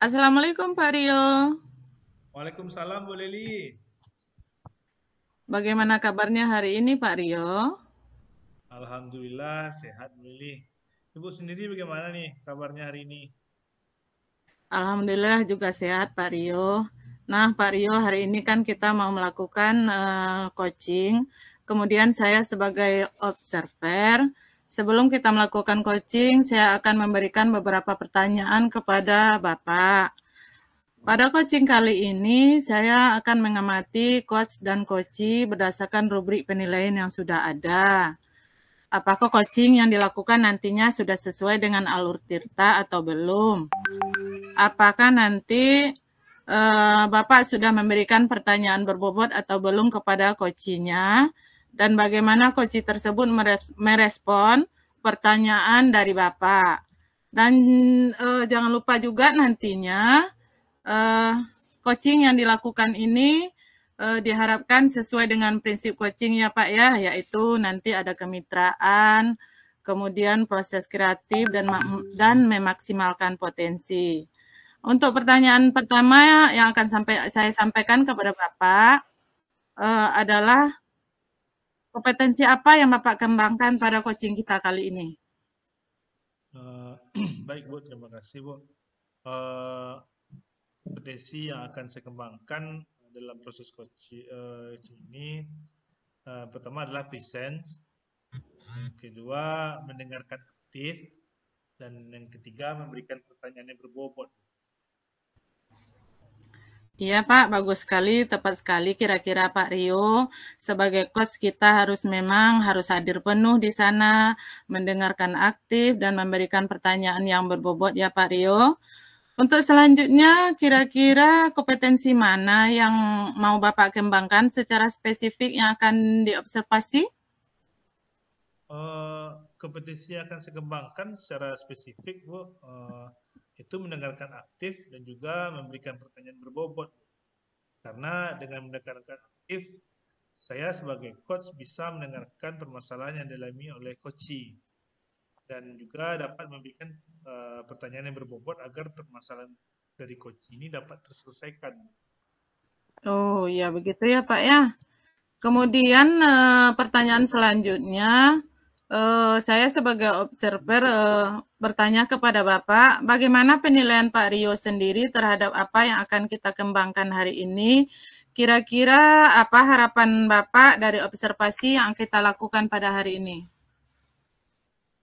Assalamualaikum Pak Rio. Waalaikumsalam Bu Leli. Bagaimana kabarnya hari ini Pak Rio? Alhamdulillah sehat Bu Leli. Ibu sendiri bagaimana nih kabarnya hari ini? Alhamdulillah juga sehat Pak Rio. Nah Pak Rio, hari ini kan kita mau melakukan coaching. Kemudian saya sebagai observer, sebelum kita melakukan coaching, saya akan memberikan beberapa pertanyaan kepada Bapak. Pada coaching kali ini, saya akan mengamati coach dan coachee berdasarkan rubrik penilaian yang sudah ada. Apakah coaching yang dilakukan nantinya sudah sesuai dengan alur tirta atau belum? Apakah nanti Bapak sudah memberikan pertanyaan berbobot atau belum kepada coachee-nya? Dan bagaimana coachee tersebut merespon pertanyaan dari Bapak? Dan jangan lupa juga nantinya coaching yang dilakukan ini diharapkan sesuai dengan prinsip coaching ya Pak ya, yaitu nanti ada kemitraan, kemudian proses kreatif dan memaksimalkan potensi. Untuk pertanyaan pertama yang akan saya sampaikan kepada Bapak adalah kompetensi apa yang Bapak kembangkan pada coaching kita kali ini? Baik Bu, terima kasih Bu. Kompetensi yang akan saya kembangkan dalam proses coaching ini pertama adalah present, yang kedua mendengarkan aktif, dan yang ketiga memberikan pertanyaan yang berbobot. Iya Pak, bagus sekali, tepat sekali. Kira-kira Pak Rio, sebagai coach kita memang harus hadir penuh di sana, mendengarkan aktif dan memberikan pertanyaan yang berbobot ya Pak Rio. Untuk selanjutnya, kira-kira kompetensi mana yang mau Bapak kembangkan secara spesifik yang akan diobservasi? Kompetensi yang akan saya kembangkan secara spesifik Bu, itu mendengarkan aktif dan juga memberikan pertanyaan berbobot. Karena dengan mendengarkan aktif, saya sebagai coach bisa mendengarkan permasalahan yang dialami oleh coachee dan juga dapat memberikan pertanyaan yang berbobot agar permasalahan dari coachee ini dapat terselesaikan. Oh ya, begitu ya Pak ya. Kemudian pertanyaan selanjutnya, saya sebagai observer bertanya kepada Bapak, bagaimana penilaian Pak Rio sendiri terhadap apa yang akan kita kembangkan hari ini? Kira-kira apa harapan Bapak dari observasi yang kita lakukan pada hari ini?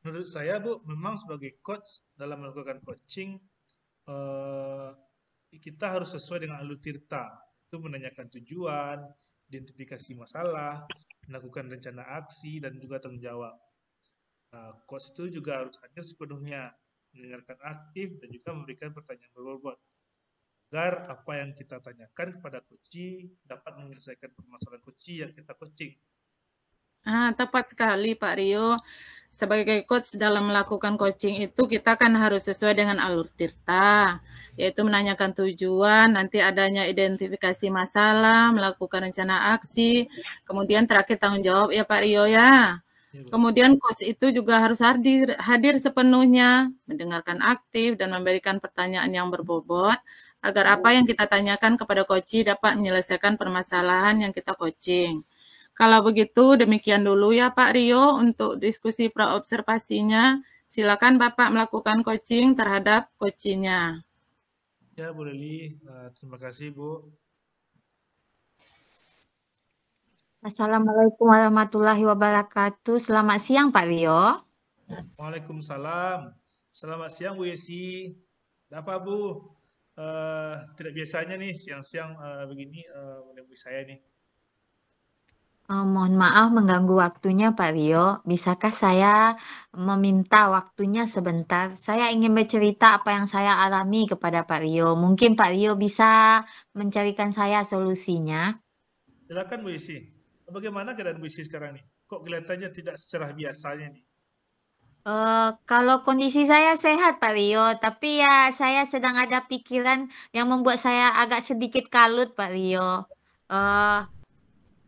Menurut saya Bu, memang sebagai coach dalam melakukan coaching, kita harus sesuai dengan alur tirta. Itu menanyakan tujuan, identifikasi masalah, melakukan rencana aksi, dan juga tanggung jawab. Coach itu juga harus hadir sepenuhnya, mendengarkan aktif, dan juga memberikan pertanyaan berbobot. Agar apa yang kita tanyakan kepada coachee dapat menyelesaikan permasalahan coachee yang kita coaching. Tepat sekali Pak Rio. Sebagai coach dalam melakukan coaching itu kita kan harus sesuai dengan alur tirta, yaitu menanyakan tujuan, nanti adanya identifikasi masalah, melakukan rencana aksi, kemudian terakhir tanggung jawab ya Pak Rio ya. Kemudian coach itu juga harus hadir sepenuhnya, mendengarkan aktif dan memberikan pertanyaan yang berbobot agar apa yang kita tanyakan kepada coachee dapat menyelesaikan permasalahan yang kita coaching. Kalau begitu, demikian dulu ya Pak Rio untuk diskusi praobservasinya. Silakan Bapak melakukan coaching terhadap coachee-nya. Ya, Bu Leli, terima kasih Bu. Assalamualaikum warahmatullahi wabarakatuh. Selamat siang Pak Rio. Waalaikumsalam. Selamat siang Bu Yesi. Apa Bu? Tidak biasanya nih siang-siang begini menemui saya nih. Mohon maaf mengganggu waktunya Pak Rio. Bisakah saya meminta waktunya sebentar? Saya ingin bercerita apa yang saya alami kepada Pak Rio. Mungkin Pak Rio bisa mencarikan saya solusinya. Silakan Bu Yesi. Bagaimana keadaan Bu Yesi sekarang nih? Kok kelihatannya tidak secerah biasanya nih? Kalau kondisi saya sehat Pak Rio, tapi ya saya sedang ada pikiran yang membuat saya agak sedikit kalut Pak Rio. Eh,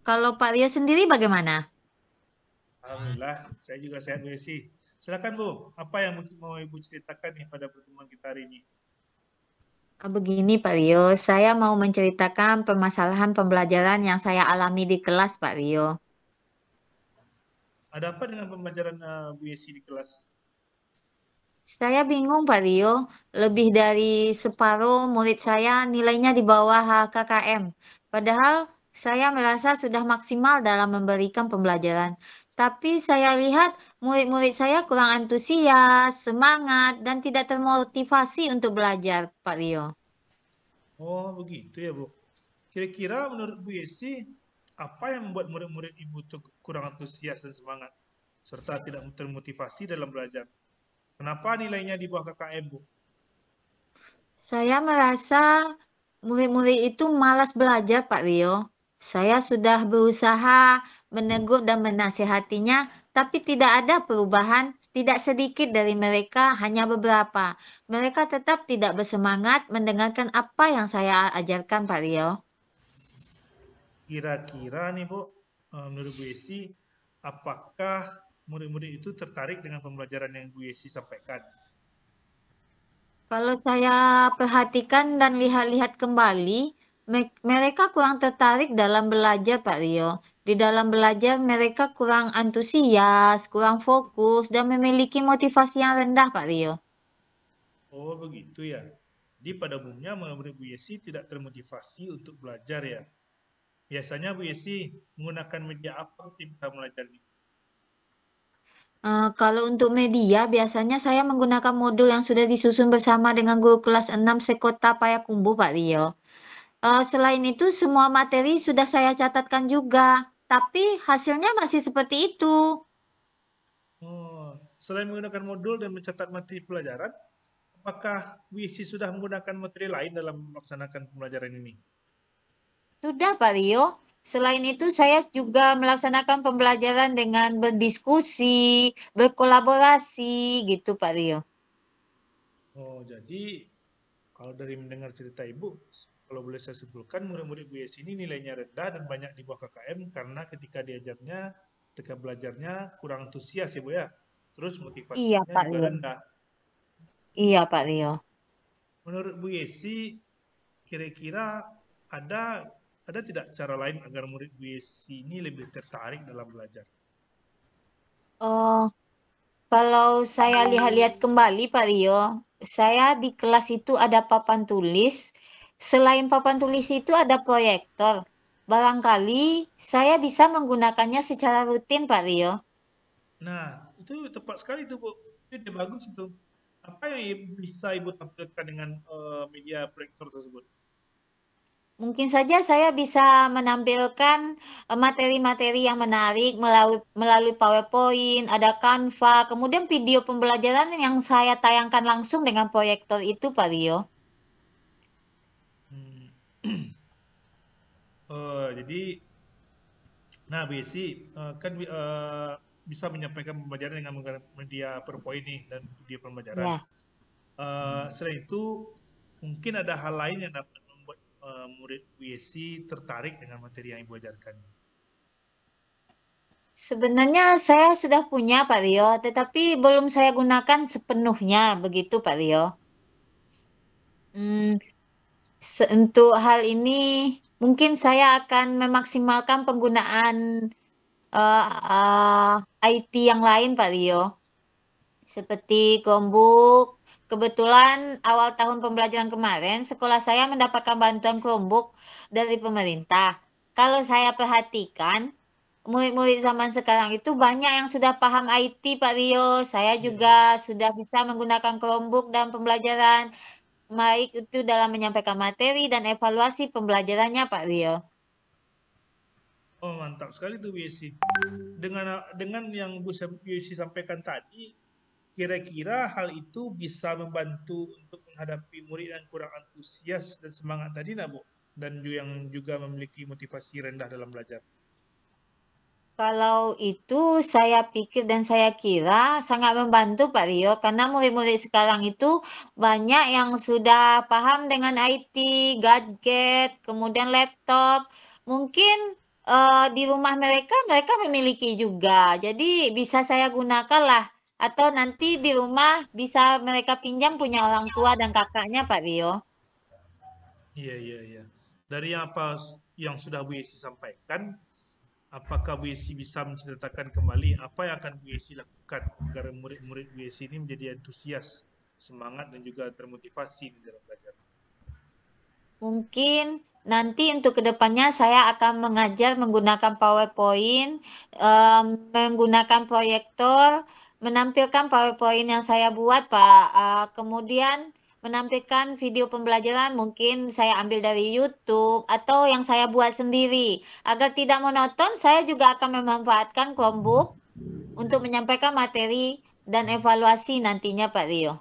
Kalau Pak Rio sendiri bagaimana? Alhamdulillah, saya juga sehat Bu Yesi. Silakan Bu, apa yang mau Ibu ceritakan nih pada pertemuan kita hari ini? Begini Pak Rio, saya mau menceritakan permasalahan pembelajaran yang saya alami di kelas Pak Rio. Ada apa dengan pembelajaran Bu Yesi di kelas? Saya bingung Pak Rio, lebih dari separuh murid saya nilainya di bawah KKM. Padahal saya merasa sudah maksimal dalam memberikan pembelajaran. Tapi saya lihat murid-murid saya kurang antusias, semangat, dan tidak termotivasi untuk belajar, Pak Rio. Oh, begitu ya, Bu. Kira-kira menurut Bu Yesi, apa yang membuat murid-murid Ibu tuh kurang antusias dan semangat, serta tidak termotivasi dalam belajar? Kenapa nilainya di bawah KKM, Bu? Saya merasa murid-murid itu malas belajar, Pak Rio. Saya sudah berusaha menegur dan menasihatinya, tapi tidak ada perubahan, tidak sedikit dari mereka, hanya beberapa. Mereka tetap tidak bersemangat mendengarkan apa yang saya ajarkan, Pak Rio. Kira-kira nih, Bu, menurut Bu Yesi, apakah murid-murid itu tertarik dengan pembelajaran yang Bu Yesi sampaikan? Kalau saya perhatikan dan lihat-lihat kembali, mereka kurang tertarik dalam belajar, Pak Rio. Di dalam belajar, mereka kurang antusias, kurang fokus, dan memiliki motivasi yang rendah, Pak Rio. Oh, begitu ya. Jadi pada umumnya murid Bu Yesi tidak termotivasi untuk belajar ya. Biasanya Bu Yesi menggunakan media apa ketika belajar? Kalau untuk media, biasanya saya menggunakan modul yang sudah disusun bersama dengan guru kelas 6 Sekota Payakumbuh, Pak Rio. Selain itu, semua materi sudah saya catatkan juga, tapi hasilnya masih seperti itu. Oh, selain menggunakan modul dan mencatat materi pelajaran, apakah Bu Yesi sudah menggunakan materi lain dalam melaksanakan pembelajaran ini? Sudah, Pak Rio. Selain itu, saya juga melaksanakan pembelajaran dengan berdiskusi, berkolaborasi, gitu, Pak Rio. Oh, jadi kalau dari mendengar cerita Ibu, kalau boleh saya simpulkan, murid-murid Bu Yesi ini nilainya rendah dan banyak di bawah KKM karena ketika belajarnya kurang antusias ya Bu ya. Terus Iya, motivasinya Pak juga Rio. rendah. Iya, Pak Rio. Menurut Bu Yesi, kira-kira ada ada tidak cara lain agar murid Bu Yesi ini lebih tertarik dalam belajar? Oh, kalau saya lihat-lihat kembali, Pak Rio, saya di kelas itu ada papan tulis. Selain papan tulis itu ada proyektor. Barangkali saya bisa menggunakannya secara rutin, Pak Rio. Nah, itu tepat sekali tuh Bu. Itu ide bagus itu. Apa yang bisa Ibu tampilkan dengan media proyektor tersebut? Mungkin saja saya bisa menampilkan materi-materi yang menarik melalui PowerPoint, ada Canva, kemudian video pembelajaran yang saya tayangkan langsung dengan proyektor itu, Pak Rio. Hmm. Jadi, nah BSI kan bisa menyampaikan pembelajaran dengan menggunakan media PowerPoint nih dan video pembelajaran. Ya, Selain itu, mungkin ada hal lain yang dapat membuat murid BSI tertarik dengan materi yang Ibu ajarkan. sebenarnya saya sudah punya, Pak Rio, tetapi belum saya gunakan sepenuhnya, begitu, Pak Rio. Hmm, untuk hal ini, mungkin saya akan memaksimalkan penggunaan IT yang lain, Pak Rio. Seperti Chromebook. Kebetulan awal tahun pembelajaran kemarin, sekolah saya mendapatkan bantuan Chromebook dari pemerintah. Kalau saya perhatikan, murid-murid zaman sekarang itu banyak yang sudah paham IT, Pak Rio. Saya Iya, juga iya. sudah bisa menggunakan Chromebook dalam pembelajaran, baik itu dalam menyampaikan materi dan evaluasi pembelajarannya, Pak Rio. Oh, mantap sekali tuh BSI. Dengan yang BSI sampaikan tadi, kira-kira hal itu bisa membantu untuk menghadapi murid yang kurang antusias dan semangat tadi, nak Bu? Dan yang juga memiliki motivasi rendah dalam belajar. Kalau itu saya pikir dan saya kira sangat membantu Pak Rio karena murid-murid sekarang itu banyak yang sudah paham dengan IT, gadget, kemudian laptop. Mungkin di rumah mereka memiliki juga. Jadi bisa saya gunakan lah atau nanti di rumah bisa mereka pinjam punya orang tua dan kakaknya Pak Rio. Iya. Dari apa yang sudah Bu Yesi sampaikan, apakah Bu Yesi bisa menceritakan kembali apa yang akan Bu Yesi lakukan agar murid-murid Bu Yesi ini menjadi antusias, semangat dan juga termotivasi di dalam belajar? Mungkin nanti untuk kedepannya saya akan mengajar menggunakan PowerPoint, menggunakan proyektor, menampilkan PowerPoint yang saya buat, Pak. Kemudian menampilkan video pembelajaran mungkin saya ambil dari YouTube atau yang saya buat sendiri. Agar tidak monoton, saya juga akan memanfaatkan Chromebook untuk menyampaikan materi dan evaluasi nantinya, Pak Rio.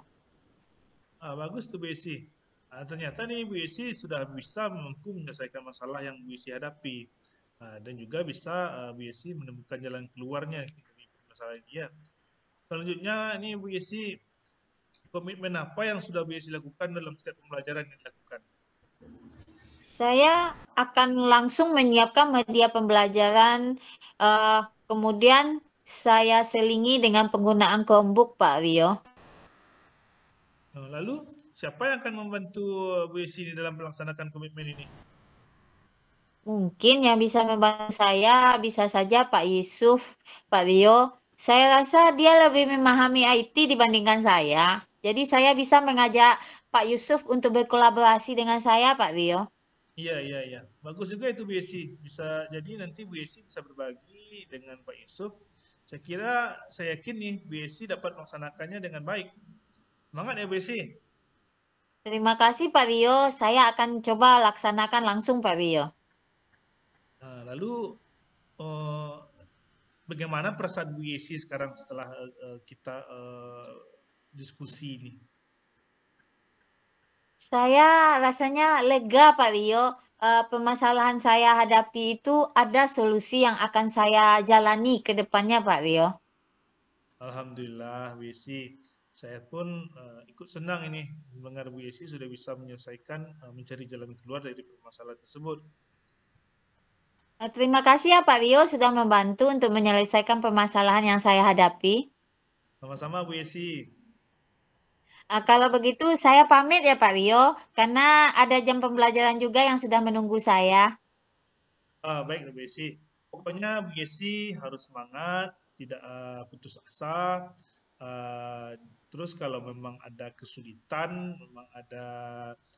Bagus tuh Bu Yesi. Ternyata nih Bu Yesi sudah bisa mampu menyelesaikan masalah yang Bu Yesi hadapi. Dan juga bisa Bu Yesi menemukan jalan keluarnya dari masalah dia. Selanjutnya ini Bu Yesi, komitmen apa yang sudah Bu Yesi lakukan dalam setiap pembelajaran yang dilakukan? Saya akan langsung menyiapkan media pembelajaran, kemudian saya selingi dengan penggunaan Chromebook, Pak Rio. Lalu, siapa yang akan membantu Bu Yesi dalam melaksanakan komitmen ini? Mungkin yang bisa membantu saya bisa saja Pak Yusuf, Pak Rio. Saya rasa dia lebih memahami IT dibandingkan saya. Jadi saya bisa mengajak Pak Yusuf untuk berkolaborasi dengan saya, Pak Rio. Iya. Bagus juga itu Bu Yesi. Bisa jadi nanti Bu Yesi bisa berbagi dengan Pak Yusuf. Saya yakin nih Bu Yesi dapat melaksanakannya dengan baik. Semangat ya Bu Yesi. Terima kasih Pak Rio. Saya akan coba laksanakan langsung Pak Rio. Lalu bagaimana perasaan Bu Yesi sekarang setelah kita diskusi ini? Saya rasanya lega Pak Rio. Permasalahan saya hadapi itu ada solusi yang akan saya jalani ke depannya Pak Rio. Alhamdulillah Bu Yesi. Saya pun ikut senang ini mendengar Bu Yesi sudah bisa menyelesaikan mencari jalan keluar dari permasalahan tersebut. Terima kasih ya Pak Rio sudah membantu untuk menyelesaikan permasalahan yang saya hadapi. Sama-sama Bu Yesi. Kalau begitu saya pamit ya Pak Rio, karena ada jam pembelajaran juga yang sudah menunggu saya. Baik Bu Yesi. Pokoknya Bu Yesi harus semangat, tidak putus asa. Terus kalau memang ada kesulitan, memang ada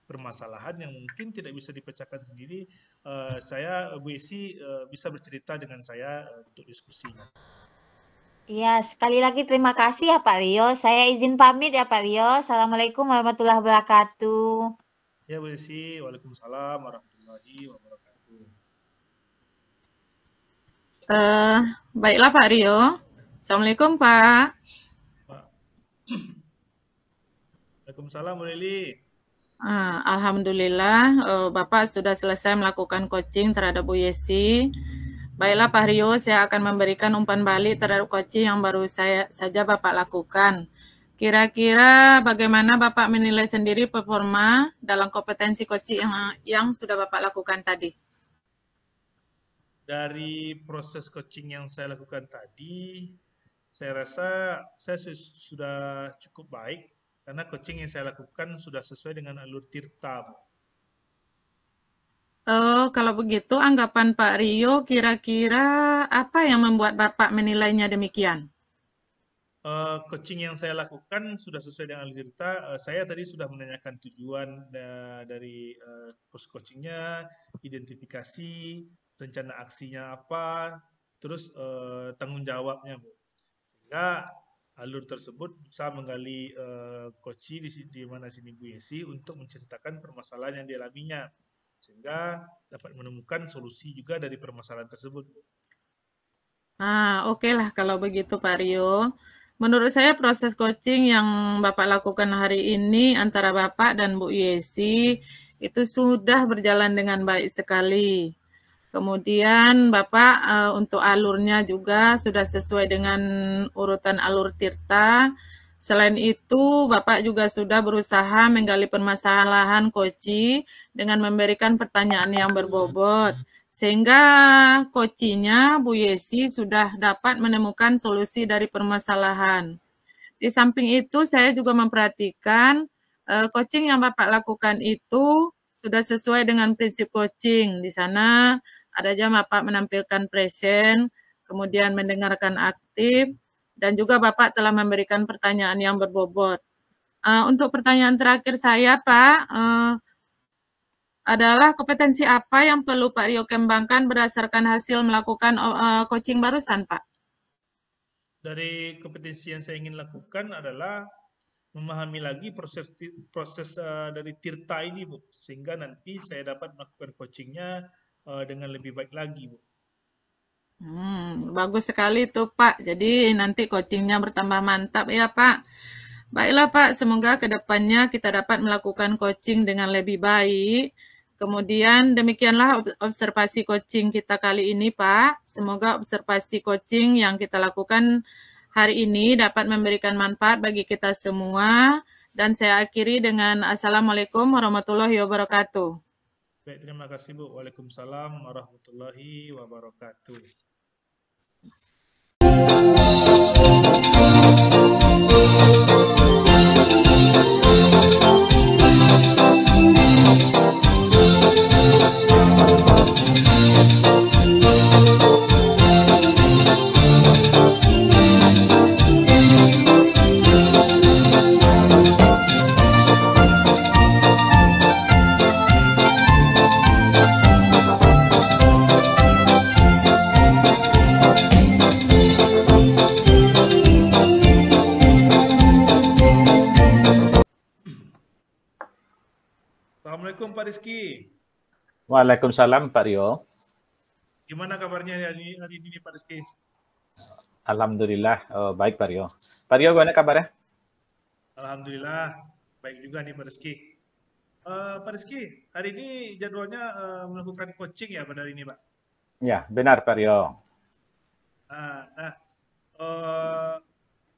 permasalahan yang mungkin tidak bisa dipecahkan sendiri, Bu Yesi bisa bercerita dengan saya untuk diskusinya. Iya, sekali lagi terima kasih ya Pak Rio. Saya izin pamit ya Pak Rio. Assalamualaikum warahmatullahi wabarakatuh. Ya Bu Yesi, waalaikumsalam warahmatullahi wabarakatuh. Baiklah Pak Rio. Assalamualaikum Pak. Waalaikumsalam Bu Lili. Alhamdulillah Bapak sudah selesai melakukan coaching terhadap Bu Yesi. Baiklah Pak Rio, saya akan memberikan umpan balik terhadap coaching yang baru saja Bapak lakukan. Kira-kira bagaimana Bapak menilai sendiri performa dalam kompetensi coaching yang sudah Bapak lakukan tadi? Dari proses coaching yang saya lakukan tadi, saya rasa saya sudah cukup baik karena coaching yang saya lakukan sudah sesuai dengan alur tirta. Kalau begitu, anggapan Pak Rio, kira-kira apa yang membuat Bapak menilainya demikian? Coaching yang saya lakukan sudah sesuai dengan alur tirta. Saya tadi sudah menanyakan tujuan dari proses coachingnya, identifikasi, rencana aksinya apa, terus tanggung jawabnya, Bu. Sehingga alur tersebut bisa menggali coaching di mana sini Bu Yesi untuk menceritakan permasalahan yang dialaminya, sehingga dapat menemukan solusi juga dari permasalahan tersebut. Oke lah kalau begitu Pak Rio. Menurut saya proses coaching yang Bapak lakukan hari ini antara Bapak dan Bu Yesi itu sudah berjalan dengan baik sekali. Kemudian Bapak untuk alurnya juga sudah sesuai dengan urutan alur tirta. Selain itu, Bapak juga sudah berusaha menggali permasalahan Koci dengan memberikan pertanyaan yang berbobot. Sehingga Kocinya, Bu Yesi, sudah dapat menemukan solusi dari permasalahan. Di samping itu, saya juga memperhatikan coaching yang Bapak lakukan itu sudah sesuai dengan prinsip coaching. Di sana ada jam Bapak menampilkan present, kemudian mendengarkan aktif, dan juga Bapak telah memberikan pertanyaan yang berbobot. Untuk pertanyaan terakhir saya, Pak, adalah kompetensi apa yang perlu Pak Rio kembangkan berdasarkan hasil melakukan coaching barusan, Pak? Dari kompetensi yang saya ingin lakukan adalah memahami lagi proses dari Tirta ini, Bu, sehingga nanti saya dapat melakukan coachingnya dengan lebih baik lagi, Bu. Bagus sekali tuh, Pak. Jadi nanti coachingnya bertambah mantap ya, Pak. Baiklah, Pak. Semoga kedepannya kita dapat melakukan coaching dengan lebih baik. Kemudian demikianlah observasi coaching kita kali ini, Pak. Semoga observasi coaching yang kita lakukan hari ini dapat memberikan manfaat bagi kita semua. Dan saya akhiri dengan Assalamualaikum warahmatullahi wabarakatuh. Baik, terima kasih, Bu. Waalaikumsalam warahmatullahi wabarakatuh. Assalamualaikum Pak Rizky. Waalaikumsalam Pak Rio. Gimana kabarnya hari ini Pak Rizky? Alhamdulillah baik Pak Rio. Pak Rio, gimana kabarnya? Alhamdulillah baik juga nih Pak Rizky. Pak Rizky, hari ini jadwalnya melakukan coaching ya pada hari ini Pak? Ya, benar Pak Rio.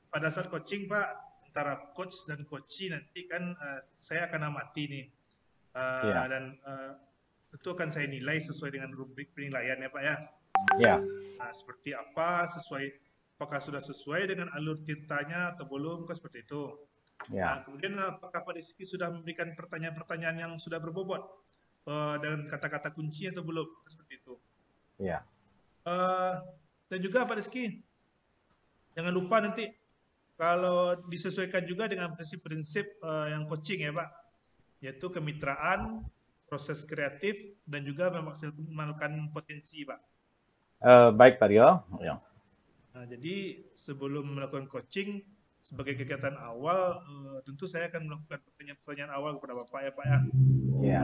Pada saat coaching Pak, antara coach dan coachee nanti kan saya akan amati nih. Dan itu akan saya nilai sesuai dengan rubrik penilaian ya Pak ya. Ya. Seperti apa, apakah sudah sesuai dengan alur tirtanya atau belum, kan seperti itu. Ya. Kemudian apakah Pak Rizky sudah memberikan pertanyaan-pertanyaan yang sudah berbobot dengan kata-kata kunci atau belum, kan seperti itu. Ya. Dan juga Pak Rizky, jangan lupa nanti kalau disesuaikan juga dengan prinsip-prinsip yang coaching ya Pak, yaitu kemitraan, proses kreatif, dan juga memaksimalkan potensi, Pak. Baik, Pak Rio. Ya. Jadi sebelum melakukan coaching, sebagai kegiatan awal, tentu saya akan melakukan pertanyaan-pertanyaan awal kepada Bapak ya, Pak ya. Ya.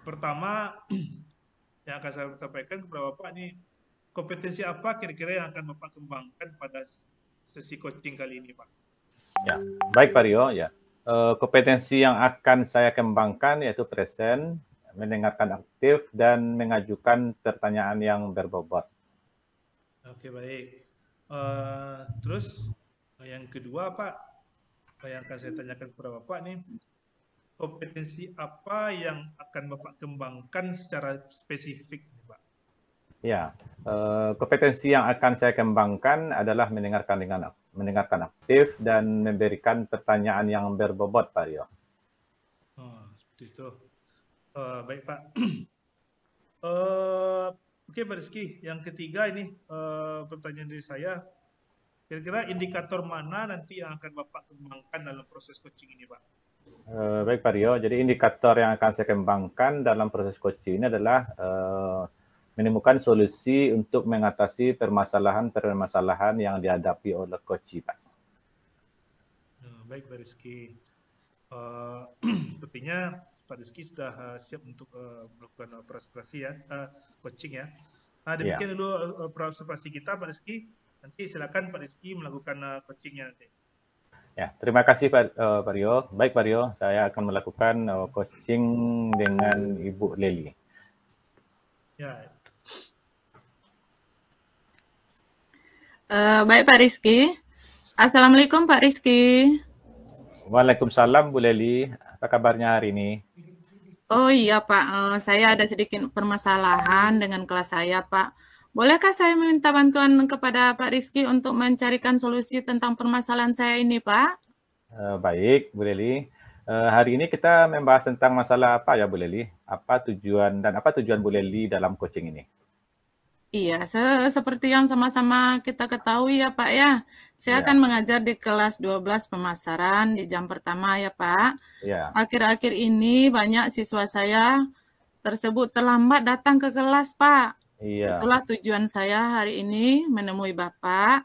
Pertama, yang akan saya sampaikan kepada Bapak nih, kompetensi apa kira-kira yang akan Bapak kembangkan pada sesi coaching kali ini, Pak? Ya, baik Pak Rio. Ya. Kompetensi yang akan saya kembangkan yaitu present, mendengarkan aktif, dan mengajukan pertanyaan yang berbobot. Oke, baik. Terus yang kedua Pak, yang akan saya tanyakan kepada Bapak nih, kompetensi apa yang akan Bapak kembangkan secara spesifik, Pak? Ya, kompetensi yang akan saya kembangkan adalah mendengarkan aktif dan memberikan pertanyaan yang berbobot, Pak Rio. Seperti itu. Baik, Pak. Oke, Pak Rizky. Yang ketiga ini pertanyaan dari saya. Kira-kira indikator mana nanti yang akan Bapak kembangkan dalam proses coaching ini, Pak? Baik, Pak Rio. Jadi indikator yang akan saya kembangkan dalam proses coaching ini adalah menemukan solusi untuk mengatasi permasalahan-permasalahan yang dihadapi oleh coach, Pak. Baik, Pak Rizky. Sepertinya Pak Rizky sudah siap untuk melakukan operasi ya, coaching ya. Demikian dulu observasi kita, Pak Rizky. Nanti silakan Pak Rizky melakukan coachingnya nanti. Ya, terima kasih Pak Rio. Baik Pak Rio, saya akan melakukan coaching dengan Ibu Leli. Ya. Baik Pak Rizky. Assalamualaikum Pak Rizky. Waalaikumsalam Bu Leli. Apa kabarnya hari ini? Oh iya Pak, saya ada sedikit permasalahan dengan kelas saya Pak. Bolehkah saya meminta bantuan kepada Pak Rizky untuk mencarikan solusi tentang permasalahan saya ini Pak? Baik Bu Leli. Hari ini kita membahas tentang masalah apa ya Bu Leli? Apa tujuan Bu Leli dalam coaching ini? Iya, seperti yang sama-sama kita ketahui ya Pak ya. Saya Ya, akan mengajar di kelas 12 pemasaran di jam pertama ya Pak. ya, Akhir-akhir ini banyak siswa saya tersebut terlambat datang ke kelas Pak. iya. Itulah tujuan saya hari ini menemui Bapak.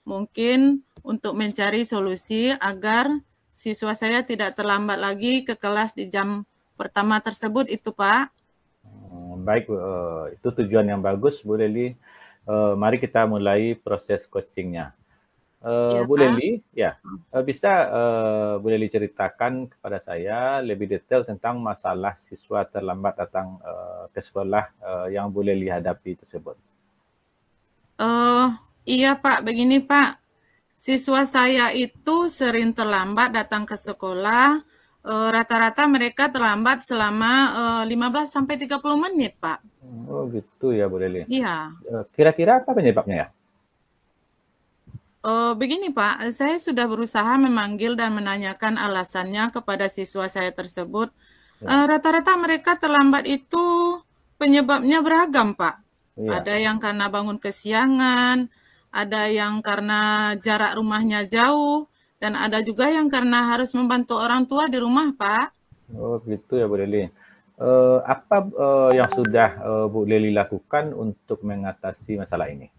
Mungkin untuk mencari solusi agar siswa saya tidak terlambat lagi ke kelas di jam pertama tersebut itu Pak. Baik, itu tujuan yang bagus Bu Leli. Mari kita mulai proses coachingnya. Ya Bu Pak. Leli, ya, bisa Bu Leli ceritakan kepada saya lebih detail tentang masalah siswa terlambat datang ke sekolah yang Bu Leli hadapi tersebut. Iya Pak, begini Pak. Siswa saya itu sering terlambat datang ke sekolah. Rata-rata mereka terlambat selama 15 sampai 30 menit, Pak. Oh gitu ya Bu Leli. Iya. Kira-kira apa penyebabnya ya? Begini Pak, saya sudah berusaha memanggil dan menanyakan alasannya kepada siswa saya tersebut. Ya. Rata-rata mereka terlambat itu penyebabnya beragam, Pak. Iya. Ada yang karena bangun kesiangan, ada yang karena jarak rumahnya jauh, dan ada juga yang karena harus membantu orang tua di rumah, Pak. Oh gitu ya Bu Leli. Apa yang sudah Bu Leli lakukan untuk mengatasi masalah ini?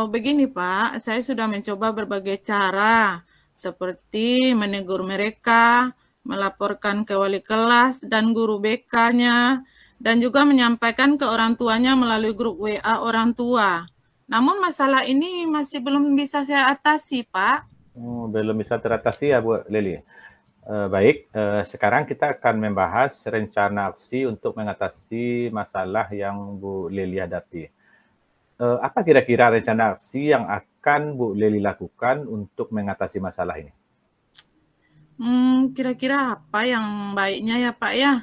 Begini Pak, saya sudah mencoba berbagai cara, seperti menegur mereka, melaporkan ke wali kelas dan guru BK-nya, dan juga menyampaikan ke orang tuanya melalui grup WA orang tua. Namun masalah ini masih belum bisa saya atasi, Pak. Belum bisa teratasi ya Bu Leli. Baik, sekarang kita akan membahas rencana aksi untuk mengatasi masalah yang Bu Leli hadapi. Apa kira-kira rencana aksi yang akan Bu Leli lakukan untuk mengatasi masalah ini? Kira-kira apa yang baiknya ya Pak ya?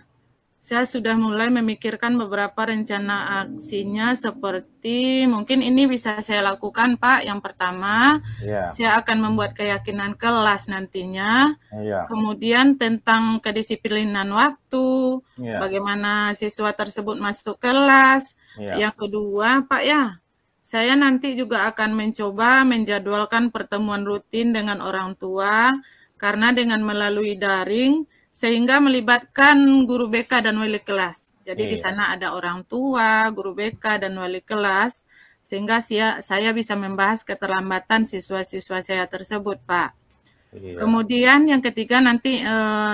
Saya sudah mulai memikirkan beberapa rencana aksinya seperti mungkin ini bisa saya lakukan Pak. Yang pertama, Ya, saya akan membuat keyakinan kelas nantinya. ya, Kemudian tentang kedisiplinan waktu, ya, bagaimana siswa tersebut masuk kelas. ya. Yang kedua Pak ya, saya nanti juga akan mencoba menjadwalkan pertemuan rutin dengan orang tua, karena dengan melalui daring, sehingga melibatkan guru BK dan wali kelas. Jadi di Iya. sana ada orang tua, guru BK, dan wali kelas, sehingga saya bisa membahas keterlambatan siswa-siswa saya tersebut, Pak. Iya. Kemudian yang ketiga nanti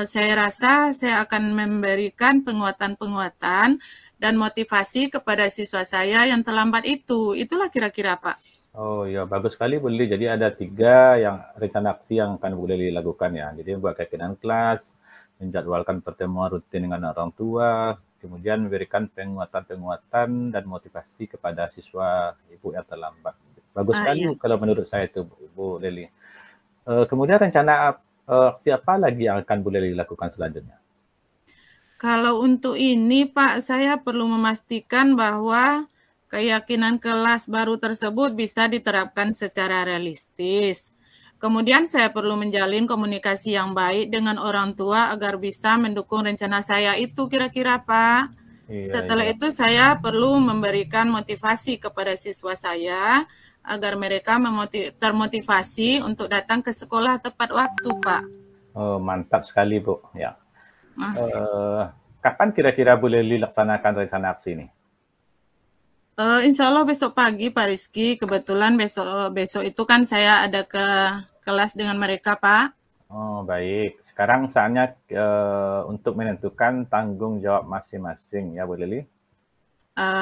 saya rasa saya akan memberikan penguatan-penguatan dan motivasi kepada siswa saya yang terlambat itu. Itulah kira-kira, Pak. Oh ya, bagus sekali Bu Leli. Jadi ada 3 yang rencana aksi yang akan Bu Leli lakukan ya. Jadi membuat keyakinan kelas, menjadwalkan pertemuan rutin dengan orang tua, kemudian memberikan penguatan-penguatan dan motivasi kepada siswa Ibu yang terlambat. Bagus sekali Iya. kalau menurut saya itu Bu Leli. Kemudian rencana aksi apa lagi yang akan Bu Leli lakukan selanjutnya? Kalau untuk ini, Pak, saya perlu memastikan bahwa keyakinan kelas baru tersebut bisa diterapkan secara realistis. Kemudian saya perlu menjalin komunikasi yang baik dengan orang tua agar bisa mendukung rencana saya itu kira-kira, Pak. Iya, Setelah iya. itu saya perlu memberikan motivasi kepada siswa saya agar mereka termotivasi untuk datang ke sekolah tepat waktu, Pak. Oh, mantap sekali Bu. Ya. Nah, Kapan kira-kira Bu Leli laksanakan rencana aksi ini? Insya Allah besok pagi Pak Rizky, kebetulan besok itu kan saya ada ke kelas dengan mereka Pak. Oh, baik. Sekarang saatnya untuk menentukan tanggung jawab masing-masing ya Bu Leli.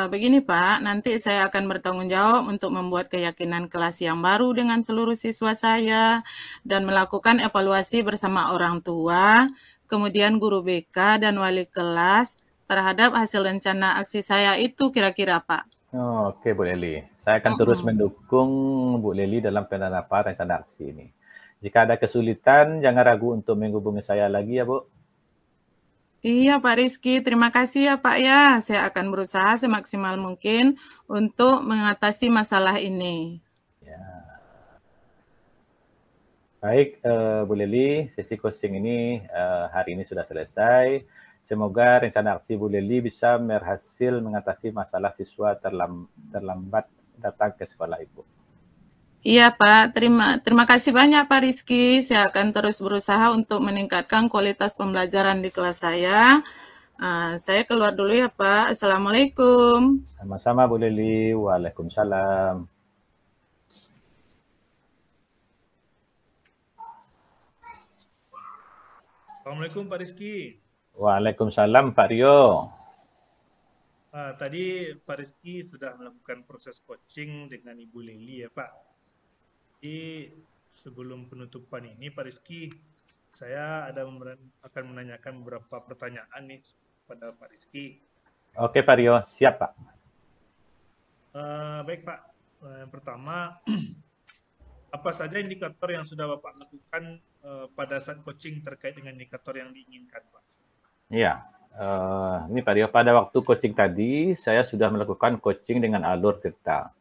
Begini Pak, nanti saya akan bertanggung jawab untuk membuat keyakinan kelas yang baru dengan seluruh siswa saya dan melakukan evaluasi bersama orang tua, kemudian guru BK dan wali kelas terhadap hasil rencana aksi saya itu kira-kira Pak. Oh, oke Bu Leli. Saya akan terus mendukung Bu Leli dalam penerapan rencana aksi ini. Jika ada kesulitan, jangan ragu untuk menghubungi saya lagi ya Bu. Iya Pak Rizky, terima kasih ya Pak ya. Saya akan berusaha semaksimal mungkin untuk mengatasi masalah ini. Ya. Baik, Bu Leli, sesi coaching ini hari ini sudah selesai. Semoga rencana aksi Bu Leli bisa berhasil mengatasi masalah siswa terlambat datang ke sekolah Ibu. Iya Pak, terima kasih banyak Pak Rizky. Saya akan terus berusaha untuk meningkatkan kualitas pembelajaran di kelas saya. Saya keluar dulu ya Pak. Assalamualaikum. Sama-sama Bu Leli, waalaikumsalam. Assalamualaikum Pak Rizky. Waalaikumsalam Pak Rio. Tadi Pak Rizky sudah melakukan proses coaching dengan Ibu Leli ya Pak. Jadi sebelum penutupan ini Pak Rizky, saya akan menanyakan beberapa pertanyaan nih pada Pak Rizky. Oke Pak Rio, siap Pak. Baik Pak, yang pertama, apa saja indikator yang sudah Bapak lakukan pada saat coaching terkait dengan indikator yang diinginkan Pak? Iya, ini Pak Rio, pada waktu coaching tadi, saya sudah melakukan coaching dengan alur tirta,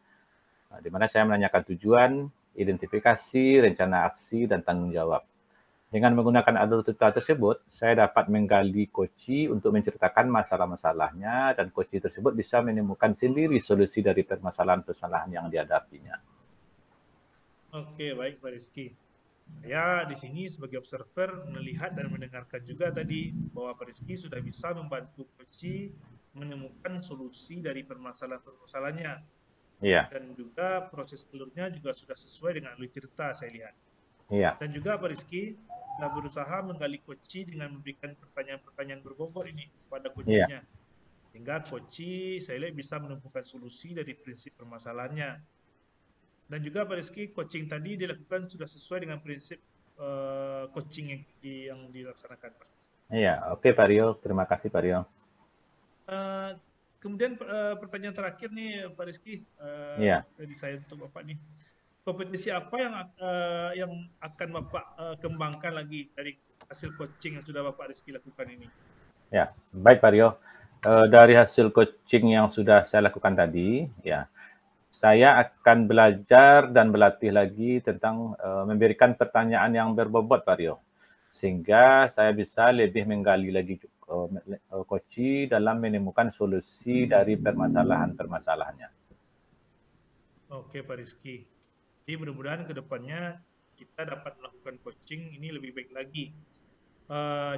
di mana saya menanyakan tujuan, identifikasi, rencana aksi, dan tanggung jawab. Dengan menggunakan alur tirta tersebut, saya dapat menggali coachi untuk menceritakan masalah-masalahnya, dan coachi tersebut bisa menemukan sendiri solusi dari permasalahan-permasalahan yang dihadapinya. Oke, baik Pak Rizky. Saya di sini sebagai observer melihat dan mendengarkan juga tadi bahwa Pak Rizky sudah bisa membantu coachi menemukan solusi dari permasalahan-permasalahannya. Iya. Dan juga proses alurnya juga sudah sesuai dengan alur tirta saya lihat. Iya. Dan juga Pak Rizky sudah berusaha menggali coachi dengan memberikan pertanyaan-pertanyaan berbobot ini kepada coachinya. Iya. Sehingga coachi saya lihat bisa menemukan solusi dari prinsip permasalahannya. Dan juga Pak Rizky, coaching tadi dilakukan sudah sesuai dengan prinsip coaching yang dilaksanakan Pak. Iya, oke Pak Rio, terima kasih Pak Rio. Kemudian pertanyaan terakhir nih Pak Rizky, dari saya untuk Bapak nih, kompetisi apa yang akan Bapak kembangkan lagi dari hasil coaching yang sudah Bapak Rizky lakukan ini? Ya, baik Pak Rio. Dari hasil coaching yang sudah saya lakukan tadi, ya, saya akan belajar dan berlatih lagi tentang memberikan pertanyaan yang berbobot Pak Rio, sehingga saya bisa lebih menggali lagi coachi dalam menemukan solusi dari permasalahan-permasalahannya. Oke Pak Rizky, jadi mudah-mudahan ke depannya kita dapat melakukan coaching ini lebih baik lagi.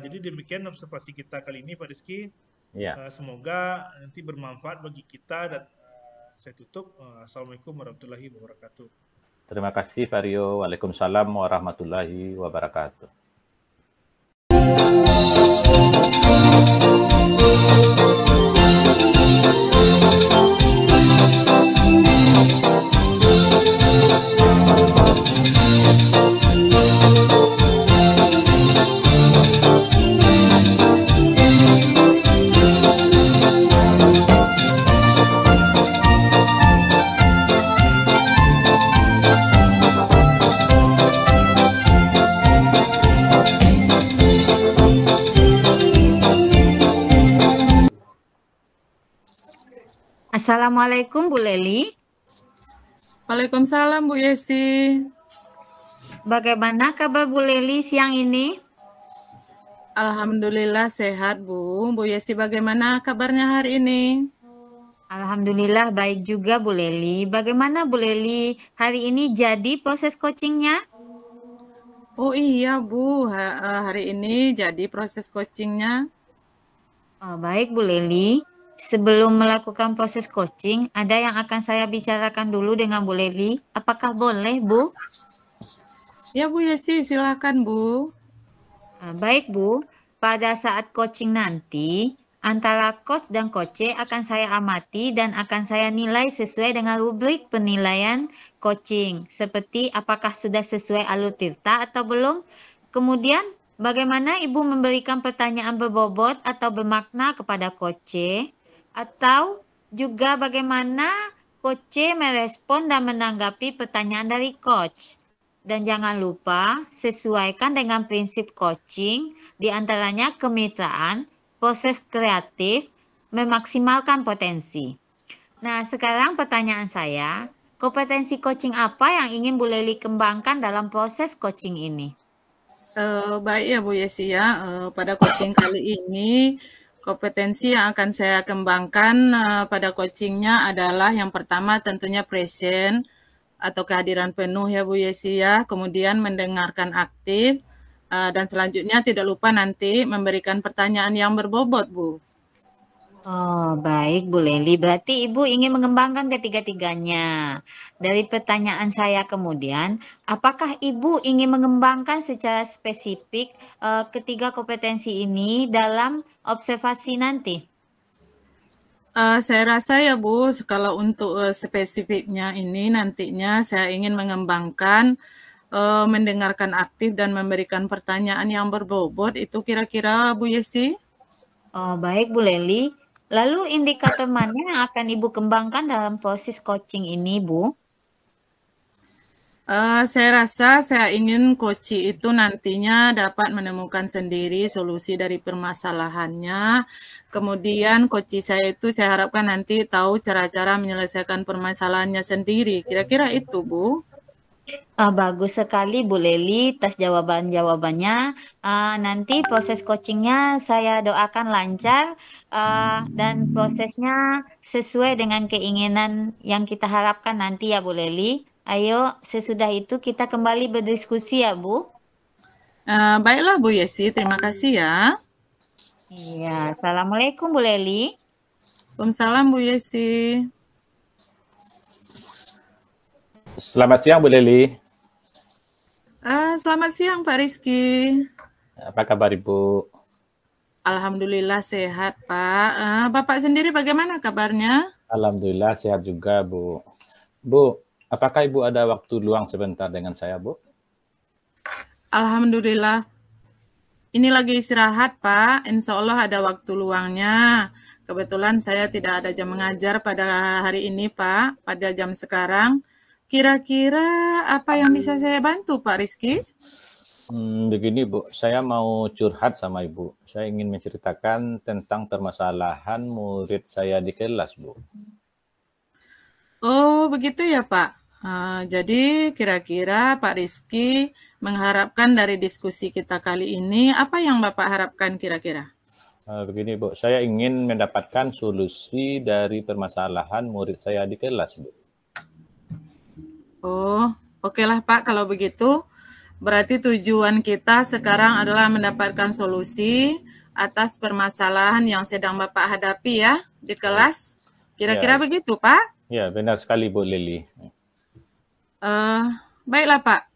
Jadi demikian observasi kita kali ini Pak Rizky. Ya. Semoga nanti bermanfaat bagi kita dan saya tutup. Assalamualaikum warahmatullahi wabarakatuh. Terima kasih Pak Rio. Waalaikumsalam warahmatullahi wabarakatuh. Assalamualaikum Bu Leli. Waalaikumsalam Bu Yesi. Bagaimana kabar Bu Leli siang ini? Alhamdulillah sehat Bu. Bu Yesi bagaimana kabarnya hari ini? Alhamdulillah baik juga Bu Leli. Bagaimana Bu Leli hari ini jadi proses coachingnya? Oh iya Bu, hari ini jadi proses coachingnya. Oh, baik Bu Leli. Sebelum melakukan proses coaching, ada yang akan saya bicarakan dulu dengan Bu Leli. Apakah boleh, Bu? Ya Bu Yesi, silakan Bu. Baik Bu, pada saat coaching nanti, antara coach dan coach akan saya amati dan akan saya nilai sesuai dengan rubrik penilaian coaching. Seperti apakah sudah sesuai alur tirta atau belum. Kemudian, bagaimana Ibu memberikan pertanyaan berbobot atau bermakna kepada coach. Atau juga bagaimana coach merespon dan menanggapi pertanyaan dari coach. Dan jangan lupa sesuaikan dengan prinsip coaching, diantaranya kemitraan, proses kreatif, memaksimalkan potensi. Nah, sekarang pertanyaan saya, kompetensi coaching apa yang ingin Bu Leli kembangkan dalam proses coaching ini? Baik ya Bu Yesi ya, pada coaching kali ini kompetensi yang akan saya kembangkan pada coachingnya adalah yang pertama tentunya present atau kehadiran penuh ya Bu Yesi ya, kemudian mendengarkan aktif, dan selanjutnya tidak lupa nanti memberikan pertanyaan yang berbobot Bu. Oh, baik Bu Leli. Berarti Ibu ingin mengembangkan ketiga-tiganya. Dari pertanyaan saya kemudian, apakah Ibu ingin mengembangkan secara spesifik ketiga kompetensi ini dalam observasi nanti? Saya rasa ya Bu, kalau untuk spesifiknya ini nantinya saya ingin mengembangkan mendengarkan aktif dan memberikan pertanyaan yang berbobot, itu kira-kira Bu Yesi? Oh, baik Bu Leli. Lalu indikator mana yang akan Ibu kembangkan dalam proses coaching ini, Bu? Saya rasa saya ingin coach itu nantinya dapat menemukan sendiri solusi dari permasalahannya. Kemudian coach saya itu saya harapkan nanti tahu cara-cara menyelesaikan permasalahannya sendiri. Kira-kira itu, Bu. Bagus sekali Bu Leli atas jawaban-jawabannya. Nanti proses coachingnya saya doakan lancar dan prosesnya sesuai dengan keinginan yang kita harapkan nanti ya Bu Leli. Ayo sesudah itu kita kembali berdiskusi ya Bu. Baiklah Bu Yesi, terima kasih ya. Iya, Assalamualaikum Bu Leli. Waalaikumsalam Bu Yesi. Selamat siang Bu Leli. Selamat siang Pak Rizky. Apa kabar Ibu? Alhamdulillah sehat Pak. Bapak sendiri bagaimana kabarnya? Alhamdulillah sehat juga Bu. Bu, apakah Ibu ada waktu luang sebentar dengan saya Bu? Alhamdulillah. Ini lagi istirahat Pak. Insya Allah ada waktu luangnya. Kebetulan saya tidak ada jam mengajar pada hari ini Pak. Pada jam sekarang. Kira-kira apa yang bisa saya bantu Pak Rizky? Begini Bu, saya mau curhat sama Ibu. Saya ingin menceritakan tentang permasalahan murid saya di kelas Bu. Oh begitu ya Pak. Jadi kira-kira Pak Rizky mengharapkan dari diskusi kita kali ini, apa yang Bapak harapkan kira-kira? Begini Bu, saya ingin mendapatkan solusi dari permasalahan murid saya di kelas Bu. Oh, okelah Pak, kalau begitu berarti tujuan kita sekarang adalah mendapatkan solusi atas permasalahan yang sedang Bapak hadapi ya di kelas. Kira-kira begitu Pak? Ya, benar sekali Bu Leli. Baiklah Pak.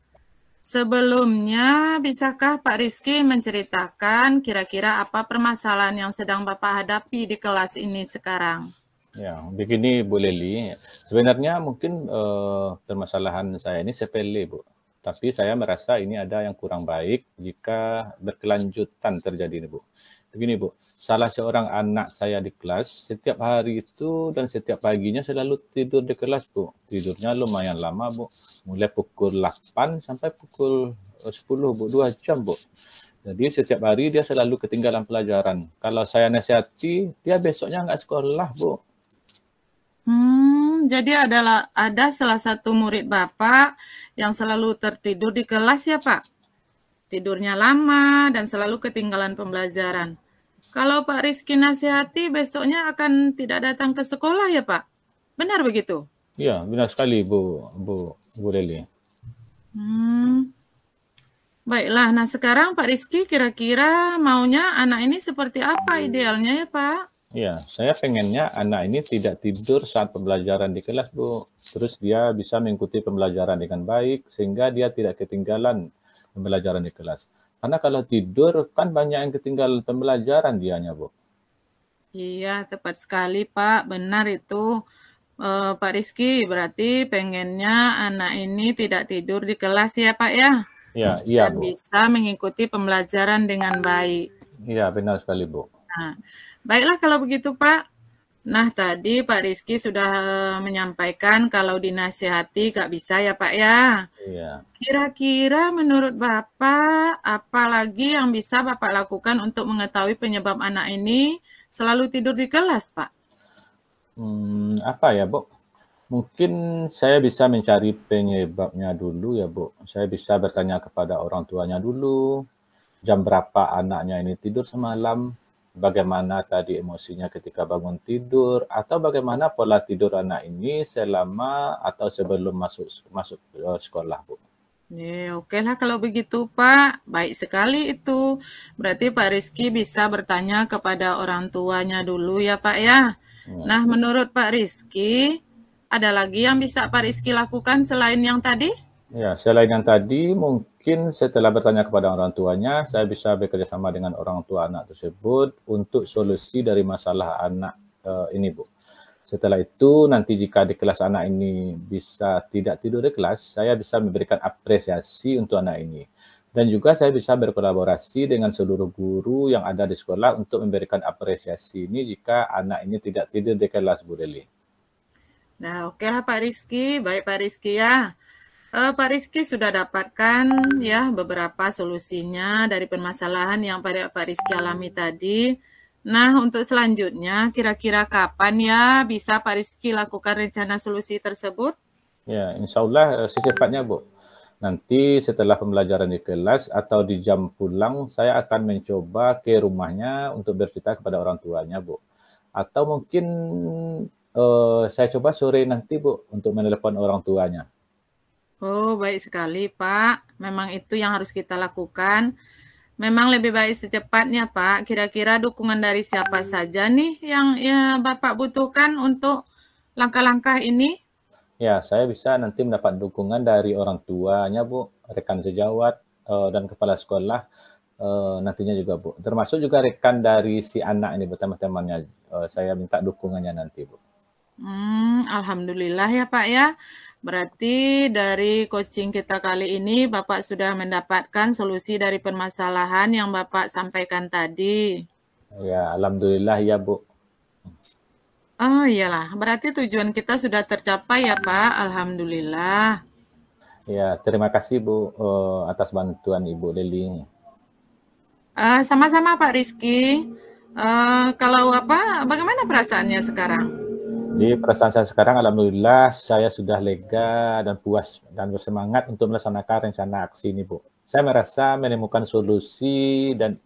Sebelumnya, bisakah Pak Rizky menceritakan kira-kira apa permasalahan yang sedang Bapak hadapi di kelas ini sekarang? Ya, begini Bu Leli, sebenarnya mungkin permasalahan saya ini sepele Bu, tapi saya merasa ini ada yang kurang baik jika berkelanjutan terjadi ini Bu. Begini Bu, salah seorang anak saya di kelas setiap hari itu dan setiap paginya selalu tidur di kelas Bu. Tidurnya lumayan lama Bu, mulai pukul 8 sampai pukul 10 Bu, 2 jam Bu. Jadi setiap hari dia selalu ketinggalan pelajaran. Kalau saya nasihati, dia besoknya nggak sekolah Bu. Jadi ada salah satu murid Bapak yang selalu tertidur di kelas ya Pak? Tidurnya lama dan selalu ketinggalan pembelajaran. Kalau Pak Rizky nasihati besoknya akan tidak datang ke sekolah ya Pak? Benar begitu? Iya, benar sekali Bu Leli. Baiklah, nah sekarang Pak Rizky kira-kira maunya anak ini seperti apa idealnya ya Pak? Ya, saya pengennya anak ini tidak tidur saat pembelajaran di kelas, Bu. Terus dia bisa mengikuti pembelajaran dengan baik, sehingga dia tidak ketinggalan pembelajaran di kelas. Karena kalau tidur, kan banyak yang ketinggalan pembelajaran dianya, Bu. Iya, tepat sekali, Pak. Benar itu, Pak Rizky. Berarti pengennya anak ini tidak tidur di kelas ya, Pak ya? Iya, Dan Bu. bisa mengikuti pembelajaran dengan baik. Iya, benar sekali, Bu. Nah, baiklah kalau begitu Pak. Nah tadi Pak Rizky sudah menyampaikan kalau dinasihati gak bisa ya Pak ya. Iya. Kira-kira menurut Bapak apa lagi yang bisa Bapak lakukan untuk mengetahui penyebab anak ini selalu tidur di kelas Pak? Apa ya Bu? Mungkin saya bisa mencari penyebabnya dulu ya, Bu. Saya bisa bertanya kepada orang tuanya dulu, jam berapa anaknya ini tidur semalam, bagaimana tadi emosinya ketika bangun tidur, atau bagaimana pola tidur anak ini selama atau sebelum masuk masuk sekolah, Bu. Oke lah kalau begitu Pak, baik sekali itu. Berarti Pak Rizky bisa bertanya kepada orang tuanya dulu ya Pak ya. Nah, menurut Pak Rizky, ada lagi yang bisa Pak Rizky lakukan selain yang tadi? Ya, selain yang tadi, mungkin setelah bertanya kepada orang tuanya, saya bisa bekerja sama dengan orang tua anak tersebut untuk solusi dari masalah anak ini, Bu. Setelah itu, nanti jika di kelas anak ini bisa tidak tidur di kelas, saya bisa memberikan apresiasi untuk anak ini. Dan juga saya bisa berkolaborasi dengan seluruh guru yang ada di sekolah untuk memberikan apresiasi ini jika anak ini tidak tidur di kelas, Bu Deli. Nah, oke lah Pak Rizky, baik Pak Rizky ya. Pak Rizky sudah dapatkan ya beberapa solusinya dari permasalahan yang Pak Rizky alami tadi. Nah, untuk selanjutnya, kira-kira kapan ya bisa Pak Rizky lakukan rencana solusi tersebut? Ya, insya Allah secepatnya, Bu. Nanti setelah pembelajaran di kelas atau di jam pulang, saya akan mencoba ke rumahnya untuk bercerita kepada orang tuanya, Bu. Atau mungkin saya coba sore nanti, Bu, untuk menelepon orang tuanya. Oh, baik sekali, Pak. Memang itu yang harus kita lakukan. Memang lebih baik secepatnya, Pak. Kira-kira dukungan dari siapa saja nih yang ya, Bapak butuhkan untuk langkah-langkah ini? Ya, saya bisa nanti mendapat dukungan dari orang tuanya, Bu, rekan sejawat, dan kepala sekolah nantinya juga, Bu. Termasuk juga rekan dari si anak ini, Bu, teman-temannya. Saya minta dukungannya nanti, Bu. Alhamdulillah ya, Pak ya. Berarti dari coaching kita kali ini Bapak sudah mendapatkan solusi dari permasalahan yang Bapak sampaikan tadi. Ya, alhamdulillah ya, Bu. Oh iyalah, berarti tujuan kita sudah tercapai ya Pak. Alhamdulillah. Ya, terima kasih Bu atas bantuan Ibu Leli. Sama-sama Pak Rizky. Kalau bagaimana perasaannya sekarang? Di perasaan saya sekarang, alhamdulillah saya sudah lega dan puas dan bersemangat untuk melaksanakan rencana aksi ini, Bu. Saya merasa menemukan solusi dan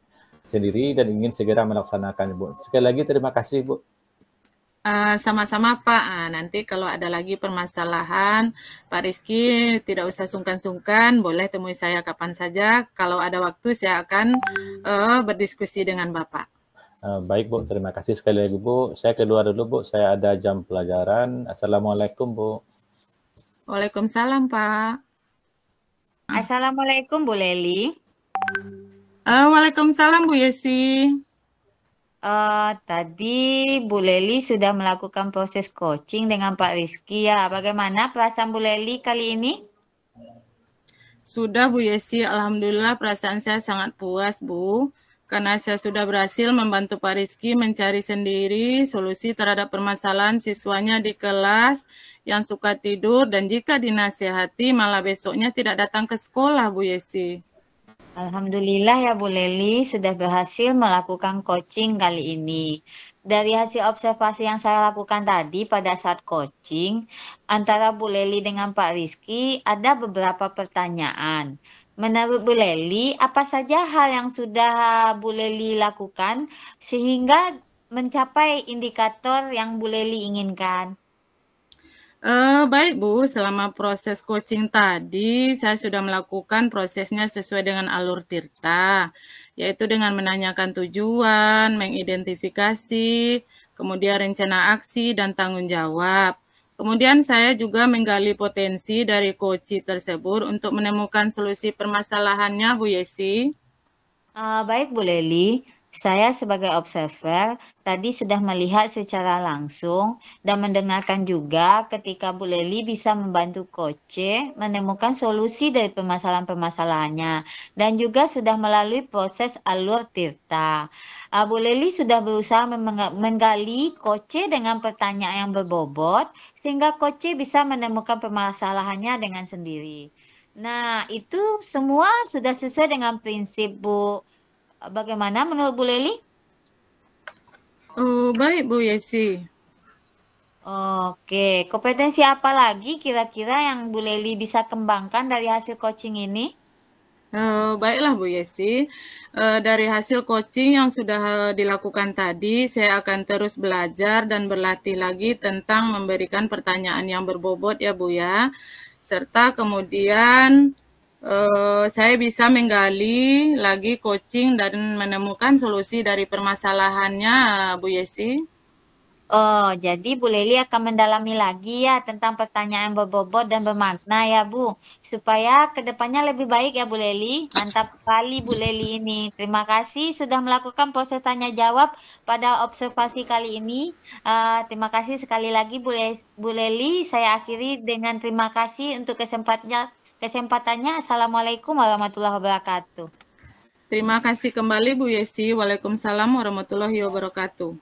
sendiri dan ingin segera melaksanakannya, Bu. Sekali lagi terima kasih, Bu. Sama-sama Pak. Nanti kalau ada lagi permasalahan, Pak Rizky tidak usah sungkan-sungkan, boleh temui saya kapan saja. Kalau ada waktu saya akan berdiskusi dengan Bapak. Baik Bu, terima kasih sekali lagi Bu. Saya keluar dulu Bu, saya ada jam pelajaran. Assalamualaikum Bu. Waalaikumsalam Pak. Assalamualaikum Bu Leli. Waalaikumsalam Bu Yesi. Tadi Bu Leli sudah melakukan proses coaching dengan Pak Rizky ya. Bagaimana perasaan Bu Leli kali ini? Sudah Bu Yesi, alhamdulillah perasaan saya sangat puas Bu. Karena saya sudah berhasil membantu Pak Rizky mencari sendiri solusi terhadap permasalahan siswanya di kelas yang suka tidur dan jika dinasihati malah besoknya tidak datang ke sekolah Bu Yesi. Alhamdulillah ya Bu Leli sudah berhasil melakukan coaching kali ini. Dari hasil observasi yang saya lakukan tadi pada saat coaching, antara Bu Leli dengan Pak Rizky ada beberapa pertanyaan. Menurut Bu Leli, apa saja hal yang sudah Bu Leli lakukan sehingga mencapai indikator yang Bu Leli inginkan? Baik Bu, selama proses coaching tadi saya sudah melakukan prosesnya sesuai dengan alur Tirta, yaitu dengan menanyakan tujuan, mengidentifikasi, kemudian rencana aksi dan tanggung jawab. Kemudian saya juga menggali potensi dari coach tersebut untuk menemukan solusi permasalahannya Bu Yesi. Baik Bu Leli, saya sebagai observer tadi sudah melihat secara langsung dan mendengarkan juga ketika Bu Leli bisa membantu Koce menemukan solusi dari permasalahan-permasalahannya dan juga sudah melalui proses alur Tirta. Bu Leli sudah berusaha menggali Koce dengan pertanyaan yang berbobot sehingga Koce bisa menemukan permasalahannya dengan sendiri. Nah, itu semua sudah sesuai dengan prinsip Bu. Bagaimana menurut Bu Leli? Oh, baik Bu Yesi. Oke, kompetensi apa lagi kira-kira yang Bu Leli bisa kembangkan dari hasil coaching ini? Baiklah Bu Yesi, dari hasil coaching yang sudah dilakukan tadi, saya akan terus belajar dan berlatih lagi tentang memberikan pertanyaan yang berbobot ya Bu ya, serta kemudian saya bisa menggali lagi coaching dan menemukan solusi dari permasalahannya Bu Yesi. Oh, jadi Bu Leli akan mendalami lagi ya tentang pertanyaan berbobot dan bermakna ya Bu, supaya kedepannya lebih baik ya Bu Leli. Mantap sekali Bu Leli ini. Terima kasih sudah melakukan proses tanya jawab pada observasi kali ini. Terima kasih sekali lagi Bu Leli. Saya akhiri dengan terima kasih untuk kesempatannya. Assalamualaikum warahmatullahi wabarakatuh. Terima kasih kembali Bu Yesi. Waalaikumsalam warahmatullahi wabarakatuh.